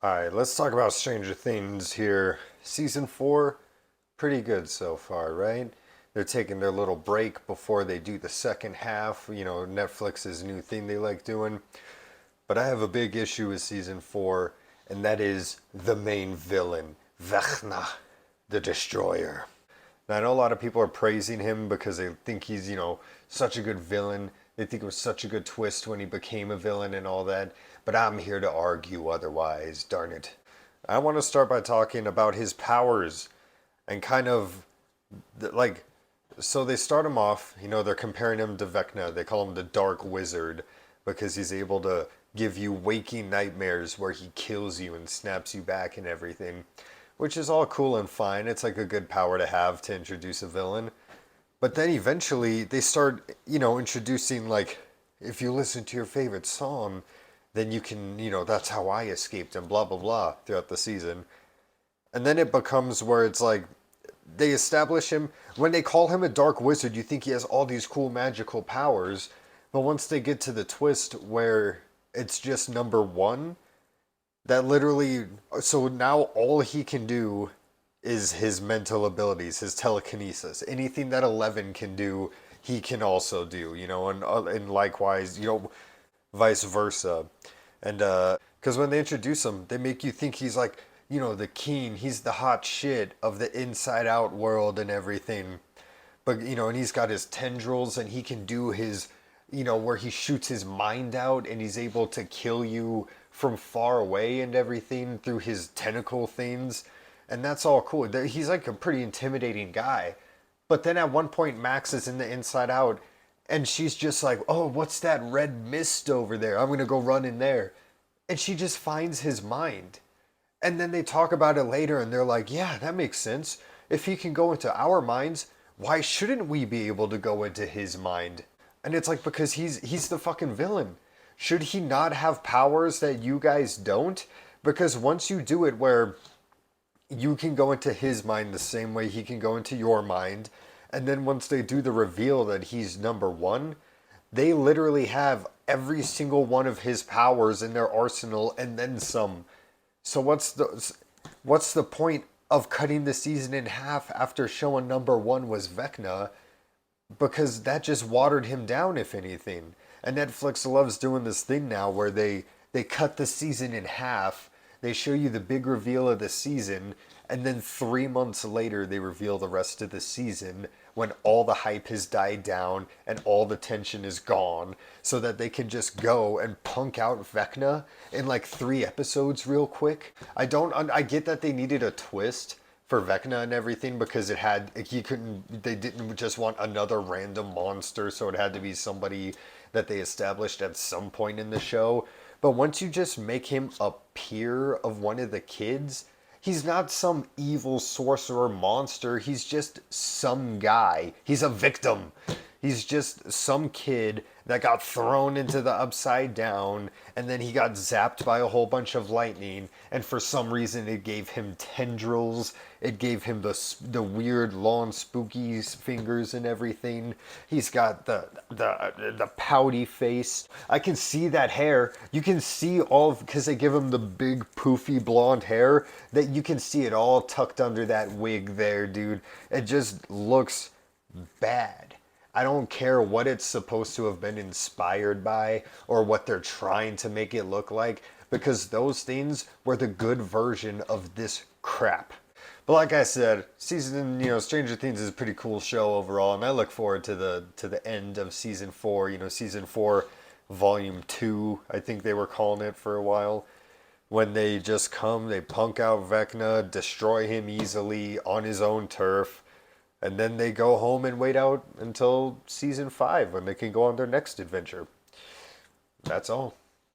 Alright, let's talk about Stranger Things here. Season 4, pretty good so far, right? They're taking their little break before they do the second half, Netflix's new thing they like doing. But I have a big issue with season 4, and that is the main villain, Vecna, the Destroyer. Now, I know a lot of people are praising him because they think he's, such a good villain. They think it was such a good twist when he became a villain and all that. But I'm here to argue otherwise, darn it. I want to start by talking about his powers and kind of like. So they start him off, they're comparing him to Vecna. They call him the Dark Wizard because he's able to give you waking nightmares where he kills you and snaps you back and everything, which is all cool and fine. It's like a good power to have to introduce a villain. But then eventually they start, introducing like, if you listen to your favorite song, then you can, that's how I escaped and blah, blah, blah throughout the season. And then it becomes where it's like, they establish him, when they call him a dark wizard, you think he has all these cool magical powers. But once they get to the twist where it's just number one, that literally, so now all he can do is his mental abilities, his telekinesis. Anything that 11 can do, he can also do, and likewise, vice versa. And because when they introduce him, they make you think he's like, the king, he's the hot shit of the inside out world and everything. But, and he's got his tendrils and he can do his, where he shoots his mind out and he's able to kill you from far away and everything through his tentacle things. And that's all cool. He's like a pretty intimidating guy. But then at one point, Max is in the inside out and she's just like, oh, what's that red mist over there? I'm going to go run in there. And she just finds his mind. And then they talk about it later and they're like, yeah, that makes sense. If he can go into our minds, why shouldn't we be able to go into his mind? And it's like, because he's the fucking villain. Should he not have powers that you guys don't? Because once you do it where you can go into his mind the same way he can go into your mind, and then once they do the reveal that he's number one, they literally have every single one of his powers in their arsenal and then some. So what's the point of cutting the season in half after showing number one was Vecna? Because that just watered him down, if anything. And Netflix loves doing this thing now where they cut the season in half, they show you the big reveal of the season, and then 3 months later they reveal the rest of the season when all the hype has died down and all the tension is gone, so that they can just go and punk out Vecna in like 3 episodes real quick. I get that they needed a twist for Vecna and everything because they didn't just want another random monster, so it had to be somebody that they established at some point in the show. But once you just make him a peer of one of the kids, he's not some evil sorcerer monster. He's just some guy. He's a victim. He's just some kid that got thrown into the upside down and then he got zapped by a whole bunch of lightning, and for some reason it gave him tendrils. It gave him the weird long spooky fingers and everything. He's got the pouty face. I can see that hair. You can see all, because they give him the big poofy blonde hair, that you can see it all tucked under that wig there, dude. It just looks bad. I don't care what it's supposed to have been inspired by or what they're trying to make it look like, because those things were the good version of this crap. But like I said, Stranger Things is a pretty cool show overall, and I look forward to the end of season 4. Season 4, volume 2, I think they were calling it for a while. When they just come, they punk out Vecna, destroy him easily on his own turf, and then they go home and wait out until season 5 when they can go on their next adventure. That's all.